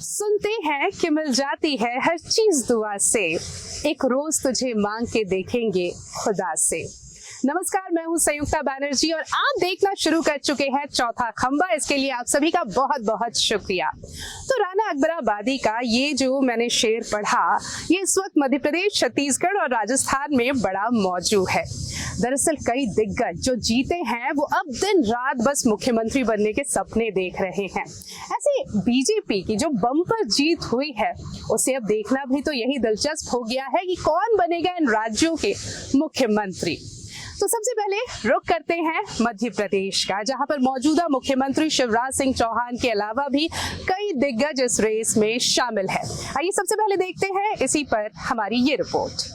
सुनते हैं कि मिल जाती है हर चीज दुआ से। एक रोज तुझे मांग के देखेंगे खुदा से। नमस्कार, मैं हूं संयुक्ता बैनर्जी और आप देखना शुरू कर चुके हैं चौथा खंबा। इसके लिए आप सभी का बहुत बहुत शुक्रिया। तो राणा अकबराबादी का ये जो मैंने शेर पढ़ा, ये इस वक्त मध्य प्रदेश, छत्तीसगढ़ और राजस्थान में बड़ा मौजूद है। दरअसल कई दिग्गज जो जीते हैं वो अब दिन रात बस मुख्यमंत्री बनने के सपने देख रहे हैं। ऐसे बीजेपी की जो बम्पर जीत हुई है उसे अब देखना भी तो यही दिलचस्प हो गया है कि कौन बनेगा इन राज्यों के मुख्यमंत्री। तो सबसे पहले रुख करते हैं मध्य प्रदेश का, जहां पर मौजूदा मुख्यमंत्री शिवराज सिंह चौहान के अलावा भी कई दिग्गज इस रेस में शामिल है। आइए सबसे पहले देखते हैं इसी पर हमारी ये रिपोर्ट।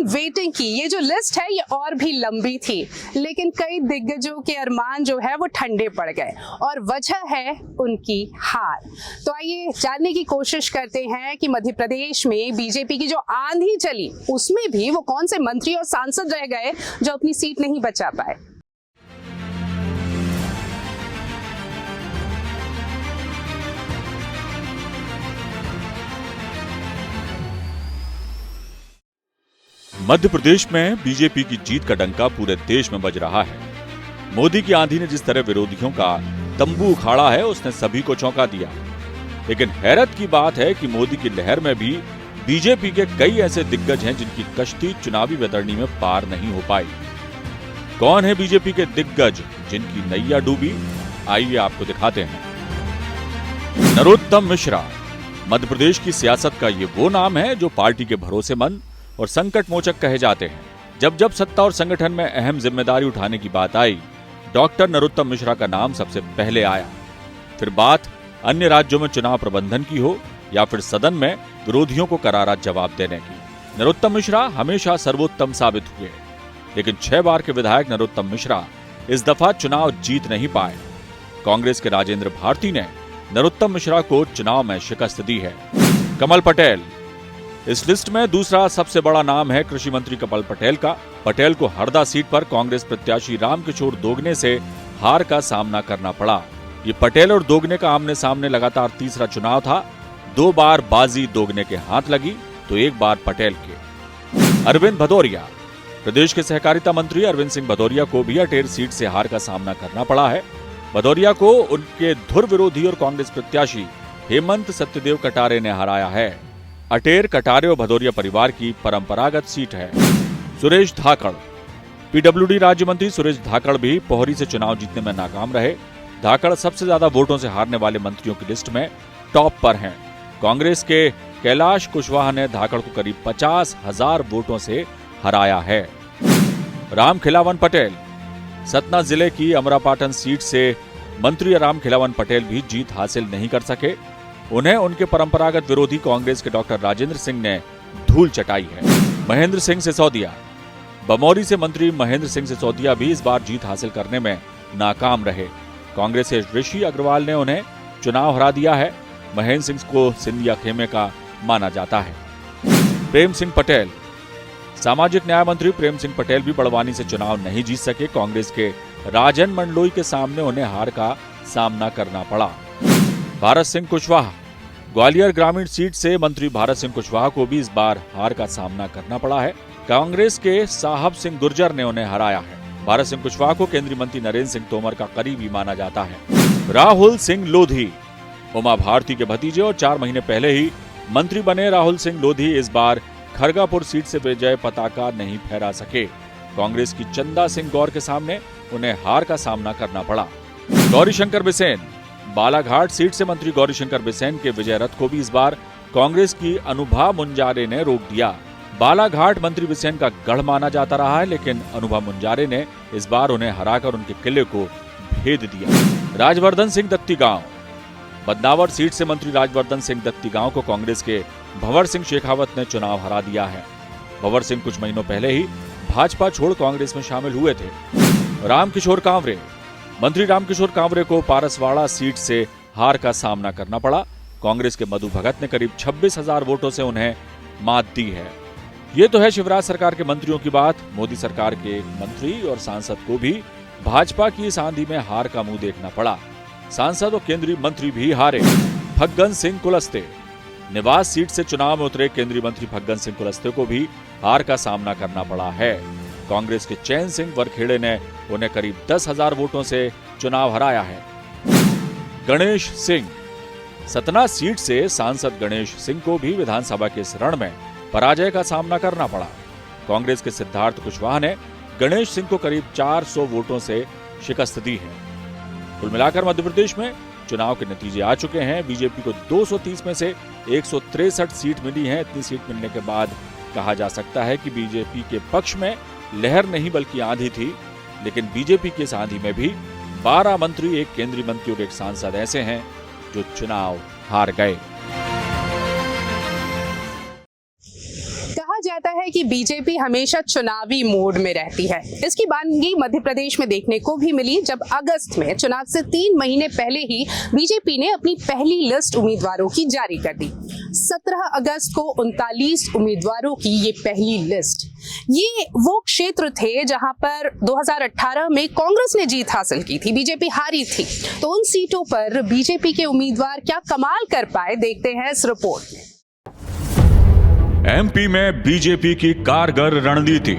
वेटिंग की ये जो लिस्ट है ये और भी लंबी थी, लेकिन कई दिग्गजों के अरमान जो है वो ठंडे पड़ गए और वजह है उनकी हार। तो आइए जानने की कोशिश करते हैं कि मध्य प्रदेश में बीजेपी की जो आंधी चली उसमें भी वो कौन से मंत्री और सांसद रह गए जो अपनी सीट नहीं बचा पाए। मध्य प्रदेश में बीजेपी की जीत का डंका पूरे देश में बज रहा है। मोदी की आंधी ने जिस तरह विरोधियों का तंबू उखाड़ा है उसने सभी को चौंका दिया। लेकिन हैरत की बात है कि मोदी की लहर में भी बीजेपी के कई ऐसे दिग्गज हैं जिनकी कश्ती चुनावी वैतरणी में पार नहीं हो पाई। कौन है बीजेपी के दिग्गज जिनकी नैया डूबी? आइए आपको दिखाते हैं। नरोत्तम मिश्रा मध्य प्रदेश की सियासत का ये वो नाम है जो पार्टी के भरोसेमंद और संकट मोचक कहे जाते हैं। जब जब सत्ता और संगठन में अहम जिम्मेदारी उठाने की बात आई, डॉक्टर नरोत्तम मिश्रा का नाम सबसे पहले आया। फिर बात अन्य राज्यों में चुनाव प्रबंधन की हो या फिर सदन में विरोधियों को करारा जवाब देने की, नरोत्तम मिश्रा हमेशा सर्वोत्तम साबित हुए। लेकिन 6 बार के विधायक नरोत्तम मिश्रा इस दफा चुनाव जीत नहीं पाए। कांग्रेस के राजेंद्र भारती ने नरोत्तम मिश्रा को चुनाव में शिकस्त दी है। कमल पटेल इस लिस्ट में दूसरा सबसे बड़ा नाम है कृषि मंत्री कमल पटेल का। पटेल को हरदा सीट पर कांग्रेस प्रत्याशी रामकिशोर दोगने से हार का सामना करना पड़ा। ये पटेल और दोगने का आमने सामने लगातार तीसरा चुनाव था। 2 बार बाजी दोगने के हाथ लगी तो 1 बार पटेल के। अरविंद भदौरिया प्रदेश के सहकारिता मंत्री अरविंद सिंह भदौरिया को भी अटेर सीट से हार का सामना करना पड़ा है। भदौरिया को उनके धुर विरोधी और कांग्रेस प्रत्याशी हेमंत सत्यदेव कटारे ने हराया है। अटेर कटारे और भदौरिया परिवार की परंपरागत सीट है। सुरेश धाकड़ पीडब्ल्यूडी राज्य मंत्री सुरेश धाकड़ भी पोहरी से चुनाव जीतने में नाकाम रहे। धाकड़ सबसे ज्यादा वोटों से हारने वाले मंत्रियों की लिस्ट में टॉप पर हैं। कांग्रेस के कैलाश कुशवाहा ने धाकड़ को करीब 50,000 वोटों से हराया है। रामखिलावन पटेल सतना जिले की अमरापाटन सीट से मंत्री रामखिलावन पटेल भी जीत हासिल नहीं कर सके। उन्हें उनके परंपरागत विरोधी कांग्रेस के डॉक्टर राजेंद्र सिंह ने धूल चटाई है। महेंद्र सिंह सिसोदिया बमौरी से मंत्री महेंद्र सिंह सिसोदिया भी इस बार जीत हासिल करने में नाकाम रहे। कांग्रेस के ऋषि अग्रवाल ने उन्हें चुनाव हरा दिया है। महेंद्र सिंह को सिंधिया खेमे का माना जाता है। प्रेम सिंह पटेल सामाजिक न्याय मंत्री प्रेम सिंह पटेल भी बड़वानी से चुनाव नहीं जीत सके। कांग्रेस के राजन मंडलोई के सामने उन्हें हार का सामना करना पड़ा। भारत सिंह कुशवाहा ग्वालियर ग्रामीण सीट से मंत्री भारत सिंह कुशवाहा को भी इस बार हार का सामना करना पड़ा है। कांग्रेस के साहब सिंह गुर्जर ने उन्हें हराया है। भारत सिंह कुशवाहा को केंद्रीय मंत्री नरेंद्र सिंह तोमर का करीबी माना जाता है। राहुल सिंह लोधी उमा भारती के भतीजे और 4 महीने पहले ही मंत्री बने राहुल सिंह लोधी इस बार खरगापुर सीट से विजय पताका नहीं फहरा सके। कांग्रेस की चंदा सिंह गौर के सामने उन्हें हार का सामना करना पड़ा। गौरीशंकर बिसेन बालाघाट सीट से मंत्री गौरीशंकर बिसेन के विजय रथ को भी इस बार कांग्रेस की अनुभा मुंजारे ने रोक दिया। बालाघाट मंत्री बिसेन का गढ़ माना जाता रहा है, लेकिन अनुभा मुंजारे ने इस बार उन्हें हराकर उनके किले को भेद दिया। राजवर्धन सिंह दत्तीगांव बदनावर सीट से मंत्री राजवर्धन सिंह दत्तीगांव को कांग्रेस के भंवर सिंह शेखावत ने चुनाव हरा दिया है। भंवर सिंह कुछ महीनों पहले ही भाजपा छोड़ कांग्रेस में शामिल हुए थे। रामकिशोर कांवरे मंत्री रामकिशोर कांवरे को पारसवाड़ा सीट से हार का सामना करना पड़ा। कांग्रेस के मधु भगत ने करीब 26,000 वोटों से उन्हें मात दी है। ये तो है शिवराज सरकार के मंत्रियों की बात। मोदी सरकार के मंत्री और सांसद को भी भाजपा की इस आंधी में हार का मुंह देखना पड़ा। सांसद और केंद्रीय मंत्री भी हारे। फग्गन सिंह कुलस्ते निवास सीट से चुनाव में उतरे केंद्रीय मंत्री फग्गन सिंह कुलस्ते को भी हार का सामना करना पड़ा है। कांग्रेस के चैन सिंह वरखेड़े ने उन्हें करीब 10,000 वोटों से चुनाव हराया है। गणेश सिंह सतना सीट से सांसद गणेश सिंह को भी विधानसभा के इस रण में पराजय का सामना करना पड़ा। कांग्रेस के सिद्धार्थ कुशवाहा ने गणेश सिंह को करीब 400 वोटों से शिकस्त दी है। कुल मिलाकर मध्य प्रदेश में चुनाव के नतीजे आ चुके हैं। बीजेपी को 230 में से 163 सीट मिली है। इतनी सीट मिलने के बाद कहा जा सकता है कि बीजेपी के पक्ष में लहर नहीं बल्कि आंधी थी। लेकिन बीजेपी की इस आंधी में भी 12 मंत्री, एक केंद्रीय मंत्री और एक सांसद ऐसे हैं जो चुनाव हार गए। कहा जाता है कि कि बीजेपी हमेशा चुनावी मोड में रहती है। इसकी बानगी मध्य प्रदेश में देखने को भी मिली, जब अगस्त में चुनाव से 3 महीने पहले ही बीजेपी ने अपनी पहली लिस्ट उम्मीदवारों की जारी कर दी। 17 अगस्त को 39 उम्मीदवारों की ये पहली लिस्ट। ये वो क्षेत्र थे जहां पर 2018 में कांग्रेस ने जीत हासिल की थी, बीजेपी हारी थी। तो उन सीटों पर बीजेपी के उम्मीदवार क्या कमाल कर पाए, देखते हैं इस रिपोर्ट में। एमपी में बीजेपी की कारगर रणनीति,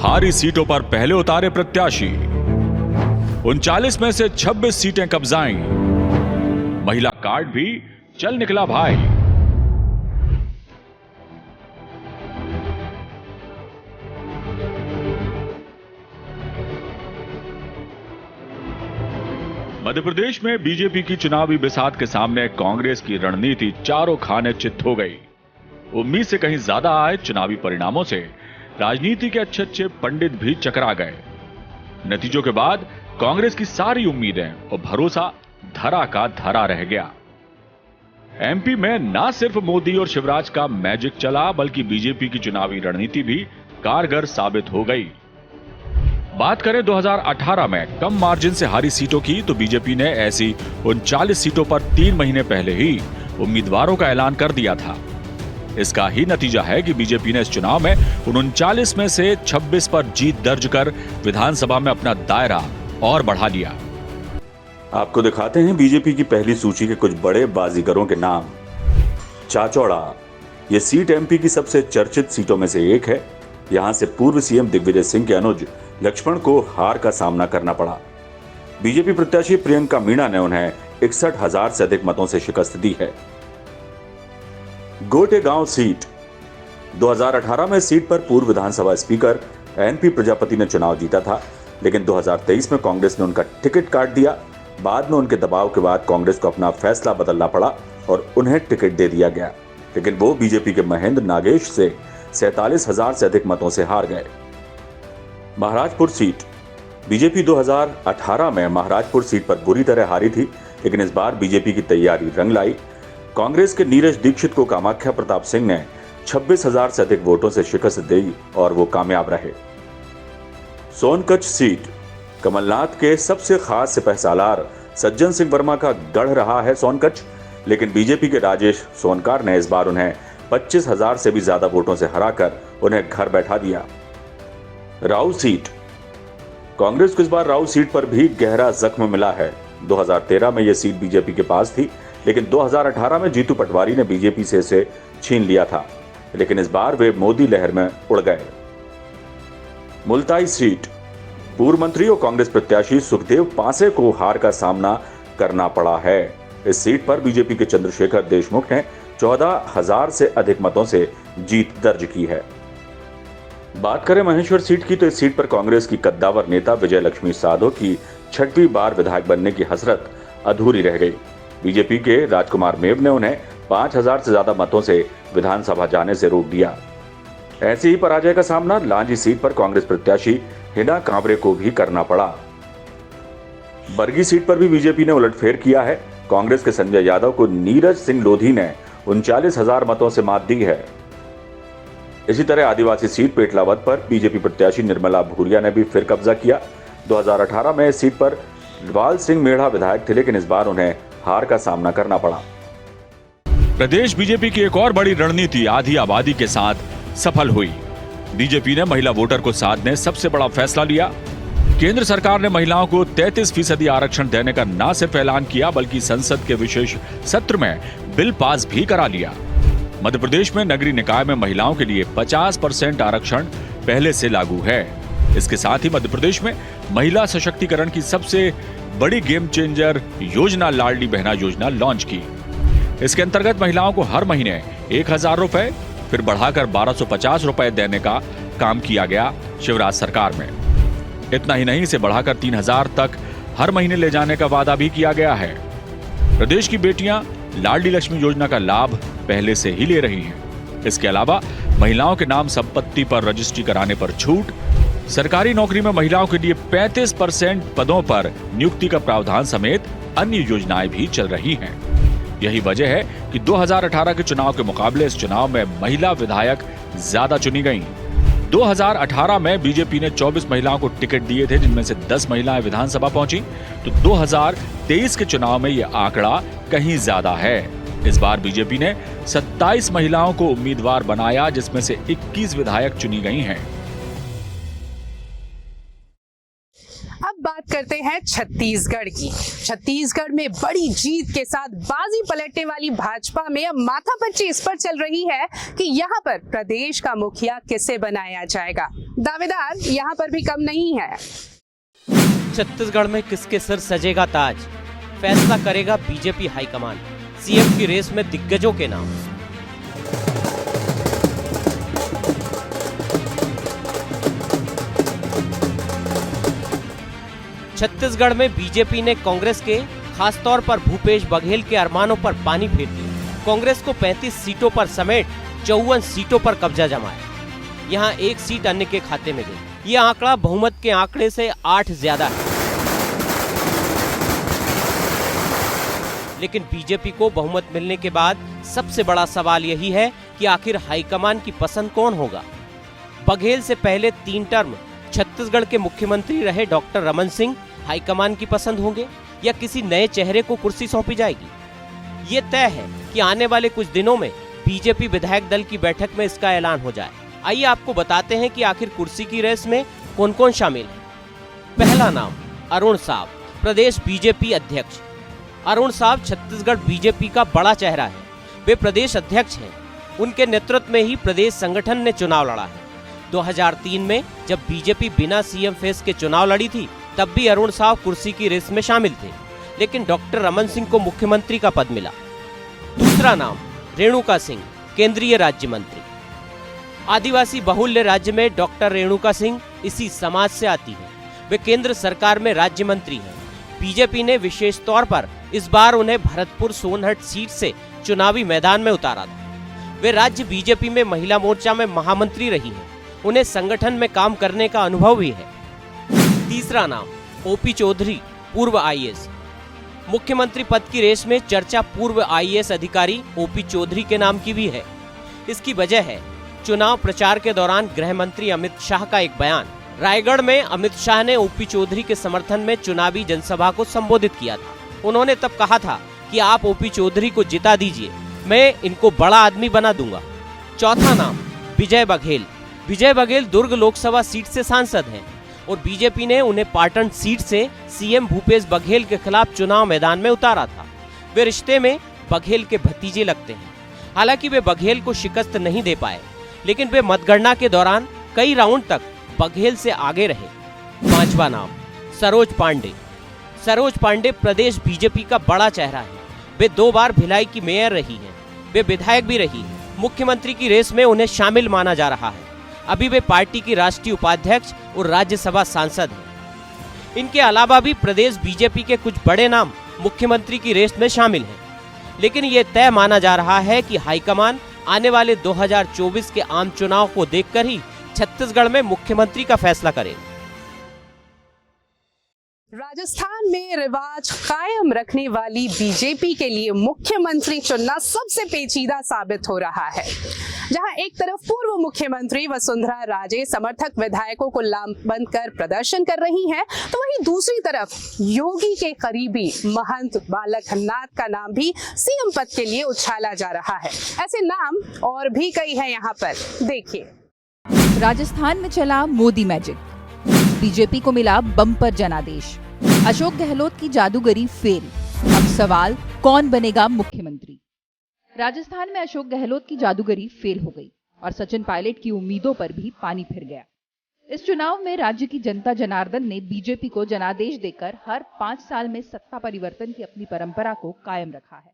हारी सीटों पर पहले उतारे प्रत्याशी, 39 में से 26 सीटें कब्जाई, महिला कार्ड भी चल निकला भाई। मध्य प्रदेश में बीजेपी की चुनावी बिसात के सामने कांग्रेस की रणनीति चारों खाने चित्त हो गई। उम्मीद से कहीं ज्यादा आए चुनावी परिणामों से राजनीति के अच्छे अच्छे पंडित भी चकरा गए। नतीजों के बाद कांग्रेस की सारी उम्मीदें और भरोसा धरा का धरा रह गया। एमपी में ना सिर्फ मोदी और शिवराज का मैजिक चला, बल्कि बीजेपी की चुनावी रणनीति भी कारगर साबित हो गई। बात करें 2018 में कम मार्जिन से हारी सीटों की, तो बीजेपी ने ऐसी 39 सीटों पर 3 महीने पहले ही उम्मीदवारों का ऐलान कर दिया था। इसका ही नतीजा है कि बीजेपी ने इस चुनाव में 39 में से 26 पर जीत दर्ज कर विधानसभा में अपना दायरा और बढ़ा लिया। आपको दिखाते हैं बीजेपी की पहली सूची के कुछ बड़े बाजीगरों के नाम। चाचौड़ा, यह सीट एमपी की सबसे चर्चित सीटों में से एक है। यहां से पूर्व सीएम दिग्विजय सिंह के अनुज लक्ष्मण को हार का सामना करना पड़ा। बीजेपी प्रत्याशी प्रियंका मीणा ने उन्हें 61,000 से अधिक मतों से शिकस्त दी है। गोटेगांव सीट, 2018 में सीट पर पूर्व विधानसभा स्पीकर एनपी प्रजापति ने चुनाव जीता था, लेकिन 2023 में कांग्रेस ने उनका टिकट काट दिया। बाद में उनके दबाव के बाद कांग्रेस को अपना फैसला बदलना पड़ा और उन्हें टिकट दे दिया गया, लेकिन वो बीजेपी के महेंद्र नागेश से 47,000 से अधिक मतों से हार गए। महाराजपुर सीट, बीजेपी 2018 में महाराजपुर सीट पर बुरी तरह हारी थी, लेकिन इस बार बीजेपी की तैयारी रंग लाई। कांग्रेस के नीरज दीक्षित को कामाख्या प्रताप सिंह ने 26,000 से अधिक वोटों से शिकस्त दी और वो कामयाब रहे। सोनकच्छ सीट, कमलनाथ के सबसे खास सिपहसालार सज्जन सिंह वर्मा का गढ़ रहा है सोनकच्छ, लेकिन बीजेपी के राजेश सोनकार ने इस बार उन्हें 25,000 से भी ज्यादा वोटों से हराकर उन्हें घर बैठा दिया। राऊ सीट, कांग्रेस को इस बार राऊ सीट पर भी गहरा जख्म मिला है। 2013 में यह सीट बीजेपी के पास थी, लेकिन 2018 में जीतू पटवारी ने बीजेपी से इसे छीन लिया था, लेकिन इस बार वे मोदी लहर में उड़ गए। मुल्ताई सीट, पूर्व मंत्री और कांग्रेस प्रत्याशी सुखदेव पांसे को हार का सामना करना पड़ा है। इस सीट पर बीजेपी के चंद्रशेखर देशमुख ने 14,000 से अधिक मतों से जीत दर्ज की है। बात करें महेश्वर सीट की, तो इस सीट पर कांग्रेस की कद्दावर नेता विजय लक्ष्मी साधो की 6वीं बार विधायक बनने की हसरत अधूरी रह गई। बीजेपी के राजकुमार मेव ने उन्हें 5,000 से ज्यादा मतों से विधानसभा जाने से रोक दिया। ऐसी ही पराजय का सामना लांजी सीट पर कांग्रेस प्रत्याशी हिना कांवरे को भी करना पड़ा। बरगी सीट पर भी बीजेपी ने उलटफेर किया है। कांग्रेस के संजय यादव को नीरज सिंह लोधी ने 39,000 मतों से मात दी है। इसी तरह आदिवासी सीट पेटलावद पर बीजेपी प्रत्याशी निर्मला भूरिया ने भी फिर कब्जा किया। 2018 में इस सीट पर लाल सिंह मेढ़ा विधायक थे, लेकिन इस बार उन्हें हार का सामना करना पड़ा। प्रदेश बीजेपी की एक और बड़ी रणनीति आधी आबादी के साथ सफल हुई। बीजेपी ने महिला वोटर को साधने सबसे बड़ा फैसला लिया। केंद्र सरकार ने महिलाओं को 33% आरक्षण देने का न सिर्फ ऐलान किया, बल्कि संसद के विशेष सत्र में बिल पास भी करा लिया। मध्य प्रदेश में नगरीय निकाय में महिलाओं के लिए 50% आरक्षण पहले से लागू है। इसके साथ ही मध्य प्रदेश में महिला सशक्तिकरण की सबसे बड़ी गेम चेंजर योजना लाडली बहना योजना लॉन्च की। इसके अंतर्गत महिलाओं को हर महीने 1,000 रुपए फिर बढ़ाकर 1,250 रुपए देने का काम किया गया शिवराज सरकार में। इतना ही नहीं, इसे बढ़ाकर 3,000 तक हर महीने ले जाने का वादा भी किया गया है। प्रदेश की बेटियां लाडली लक्ष्मी योजना का लाभ पहले से ही ले रही हैं। इसके अलावा महिलाओं के नाम संपत्ति पर रजिस्ट्री कराने पर छूट, सरकारी नौकरी में महिलाओं के लिए 35% पदों पर नियुक्ति का प्रावधान समेत अन्य योजनाएं भी चल रही हैं। यही वजह है कि 2018 के चुनाव के मुकाबले इस चुनाव में महिला विधायक ज्यादा चुनी गईं। 2018 में बीजेपी ने 24 महिलाओं को टिकट दिए थे, जिनमें से 10 महिलाएं विधानसभा पहुंची। तो 2023 के चुनाव में यह आंकड़ा कहीं ज्यादा है। इस बार बीजेपी ने 27 महिलाओं को उम्मीदवार बनाया, जिसमें से 21 विधायक चुनी गई हैं। अब बात करते हैं छत्तीसगढ़ की। छत्तीसगढ़ में बड़ी जीत के साथ बाजी पलटने वाली भाजपा में अब माथापच्ची इस पर चल रही है कि यहां पर प्रदेश का मुखिया किसे बनाया जाएगा। दावेदार यहां पर भी कम नहीं है। छत्तीसगढ़ में किसके सिर सजेगा ताज, फैसला करेगा बीजेपी हाईकमान। सीएम की रेस में दिग्गजों के नाम। छत्तीसगढ़ में बीजेपी ने कांग्रेस के, खासतौर पर भूपेश बघेल के अरमानों पर पानी फेर दिया। कांग्रेस को 35 सीटों पर समेट 54 सीटों पर कब्जा जमाया। यहां एक सीट अन्य के खाते में गई। यह आंकड़ा बहुमत के आंकड़े से 8 ज्यादा है। लेकिन बीजेपी को बहुमत मिलने के बाद सबसे बड़ा सवाल यही है कि आखिर हाईकमान की पसंद कौन होगा। बघेल से पहले 3 टर्म छत्तीसगढ़ के मुख्यमंत्री रहे डॉक्टर रमन सिंह हाईकमान की पसंद होंगे या किसी नए चेहरे को कुर्सी सौंपी जाएगी। ये तय है कि आने वाले कुछ दिनों में बीजेपी विधायक दल की बैठक में इसका ऐलान हो जाए। आइए आपको बताते हैं कि आखिर कुर्सी की रेस में कौन कौन शामिल है। पहला नाम अरुण साव, प्रदेश बीजेपी अध्यक्ष। अरुण साव छत्तीसगढ़ बीजेपी का बड़ा चेहरा है। वे प्रदेश अध्यक्ष हैं। उनके नेतृत्व में ही प्रदेश संगठन ने चुनाव लड़ा है। 2003 में जब बीजेपी बिना सीएम फेस के चुनाव लड़ी थी, तब भी अरुण साव कुर्सी की रेस में शामिल थे, लेकिन डॉक्टर रमन सिंह को मुख्यमंत्री का पद मिला। दूसरा नाम रेणुका सिंह, केंद्रीय राज्य मंत्री। आदिवासी बहुल्य राज्य में डॉक्टर रेणुका सिंह इसी समाज से आती है। वे केंद्र सरकार में राज्य मंत्री हैं। बीजेपी ने विशेष तौर पर इस बार उन्हें भरतपुर सोनहट सीट से चुनावी मैदान में उतारा था। वे राज्य बीजेपी में महिला मोर्चा में महामंत्री रही हैं। उन्हें संगठन में काम करने का अनुभव भी है। तीसरा नाम ओपी चौधरी, पूर्व आईएएस। मुख्यमंत्री पद की रेस में चर्चा पूर्व आईएएस अधिकारी ओपी चौधरी के नाम की भी है। इसकी वजह है चुनाव प्रचार के दौरान गृह मंत्री अमित शाह का एक बयान। रायगढ़ में अमित शाह ने ओपी चौधरी के समर्थन में चुनावी जनसभा को संबोधित किया था। उन्होंने तब कहा था कि आप ओपी चौधरी को जिता दीजिए, मैं इनको बड़ा आदमी बना दूंगा। चौथा नाम विजय बघेल। विजय बघेल दुर्ग लोकसभा सीट से सांसद हैं और बीजेपी ने उन्हें पाटन सीट से सीएम भूपेश बघेल के खिलाफ चुनाव मैदान में उतारा था। वे रिश्ते में बघेल के भतीजे लगते हैं। हालांकि वे बघेल को शिकस्त नहीं दे पाए, लेकिन वे मतगणना के दौरान कई राउंड तक बघेल से आगे रहे। पांचवा नाम सरोज पांडे। सरोज पांडे प्रदेश बीजेपी का बड़ा चेहरा है। वे 2 बार भिलाई की मेयर रही हैं। वे विधायक भी रही हैं। मुख्यमंत्री की रेस में उन्हें शामिल माना जा रहा है। अभी वे पार्टी की राष्ट्रीय उपाध्यक्ष और राज्यसभा सांसद हैं। इनके अलावा भी प्रदेश बीजेपी के कुछ बड़े नाम मुख्यमंत्री की रेस में शामिल हैं। लेकिन ये तय माना जा रहा है कि हाईकमान आने वाले 2024 के आम चुनाव को देखकर ही छत्तीसगढ़ में मुख्यमंत्री का फैसला करेगा। राजस्थान में रिवाज कायम रखने वाली बीजेपी के लिए मुख्यमंत्री चुनना सबसे पेचीदा साबित हो रहा है। जहां एक तरफ पूर्व मुख्यमंत्री वसुंधरा राजे समर्थक विधायकों को लामबंद कर प्रदर्शन कर रही हैं, तो वहीं दूसरी तरफ योगी के करीबी महंत बालक नाथ का नाम भी सीएम पद के लिए उछाला जा रहा है। ऐसे नाम और भी कई हैं यहाँ पर, देखिए। राजस्थान में चला मोदी मैजिक, बीजेपी को मिला बम्पर जनादेश। अशोक गहलोत की जादूगरी फेल। अब सवाल, कौन बनेगा मुख्यमंत्री? राजस्थान में अशोक गहलोत की जादूगरी फेल हो गई और सचिन पायलट की उम्मीदों पर भी पानी फिर गया। इस चुनाव में राज्य की जनता जनार्दन ने बीजेपी को जनादेश देकर हर 5 साल में सत्ता परिवर्तन की अपनी परंपरा को कायम रखा है।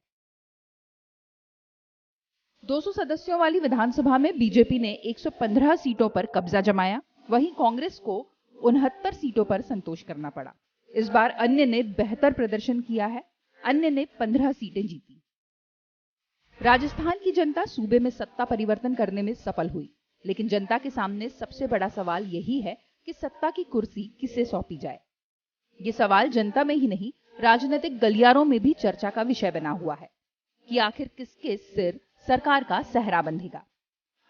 200 सदस्यों वाली विधानसभा में बीजेपी ने 115 सीटों पर कब्जा जमाया। वहीं कांग्रेस को 69 सीटों पर संतोष करना पड़ा। इस बार अन्य ने बेहतर प्रदर्शन किया है। अन्य ने 15 सीटें जीती। राजस्थान की जनता सूबे में सत्ता परिवर्तन करने में सफल हुई, लेकिन जनता के सामने सबसे बड़ा सवाल यही है कि सत्ता की कुर्सी किसे सौंपी जाए। ये सवाल जनता में ही नहीं, राजनीतिक गलियारों में भी चर्चा का विषय बना हुआ है कि आखिर किसके सिर सरकार का सहरा बंधेगा।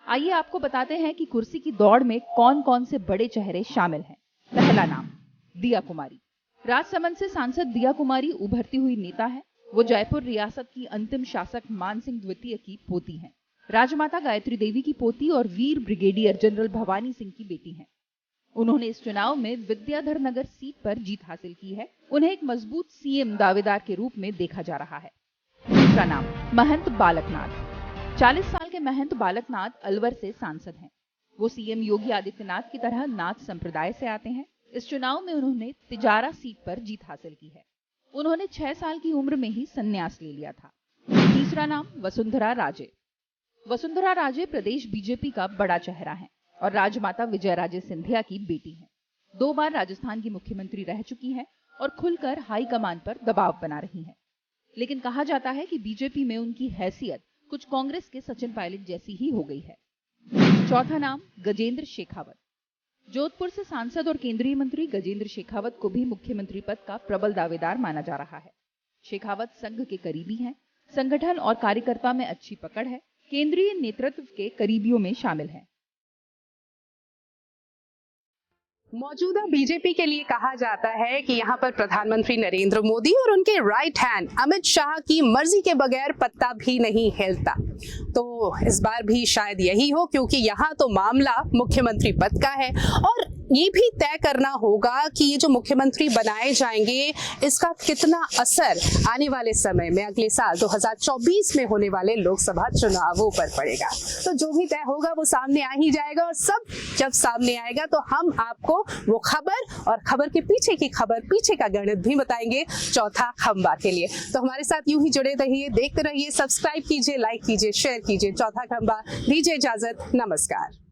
आइए आपको बताते हैं कि कुर्सी की दौड़ में कौन कौन से बड़े चेहरे शामिल हैं। पहला नाम, दिया कुमारी। राजसमंद से सांसद दिया कुमारी उभरती हुई नेता है। वो जयपुर रियासत की अंतिम शासक मानसिंह द्वितीय की पोती हैं। राजमाता गायत्री देवी की पोती और वीर ब्रिगेडियर जनरल भवानी सिंह की बेटी हैं। उन्होंने इस चुनाव में विद्याधर नगर सीट पर जीत हासिल की है। उन्हें एक मजबूत सीएम दावेदार के रूप में देखा जा रहा है। दूसरा नाम, महंत बालकनाथ। 40 साल के महंत बालकनाथ अलवर से सांसद हैं। वो सीएम योगी आदित्यनाथ की तरह नाथ संप्रदाय से आते हैं। इस चुनाव में उन्होंने तिजारा सीट पर जीत हासिल की है। उन्होंने 6 साल की उम्र में ही संन्यास ले लिया था। तीसरा नाम, वसुंधरा राजे। वसुंधरा राजे प्रदेश बीजेपी का बड़ा चेहरा है और राजमाता विजयराजे सिंधिया की बेटी हैं। 2 बार राजस्थान की मुख्यमंत्री रह चुकी हैं और खुलकर हाईकमान पर दबाव बना रही हैं। लेकिन कहा जाता है कि बीजेपी में उनकी हैसियत कुछ कांग्रेस के सचिन पायलट जैसी ही हो गई है। चौथा नाम, गजेंद्र शेखावत। जोधपुर से सांसद और केंद्रीय मंत्री गजेंद्र शेखावत को भी मुख्यमंत्री पद का प्रबल दावेदार माना जा रहा है। शेखावत संघ के करीबी हैं, संगठन और कार्यकर्ता में अच्छी पकड़ है, केंद्रीय नेतृत्व के करीबियों में शामिल हैं। मौजूदा बीजेपी के लिए कहा जाता है कि यहाँ पर प्रधानमंत्री नरेंद्र मोदी और उनके राइट हैंड अमित शाह की मर्जी के बगैर पत्ता भी नहीं हिलता। तो इस बार भी शायद यही हो, क्योंकि यहाँ तो मामला मुख्यमंत्री पद का है और ये भी तय करना होगा कि ये जो मुख्यमंत्री बनाए जाएंगे इसका कितना असर आने वाले समय में अगले साल 2024 में होने वाले लोकसभा चुनावों पर पड़ेगा। तो जो भी तय होगा वो सामने आ ही जाएगा और सब जब सामने आएगा तो हम आपको वो खबर और खबर के पीछे की खबर, पीछे का गणित भी बताएंगे चौथा खंबा के लिए। तो हमारे साथ यूं ही जुड़े रहिए, देखते रहिए, सब्सक्राइब कीजिए, लाइक कीजिए, शेयर कीजिए। चौथा खंबा दीजिए इजाजत, नमस्कार।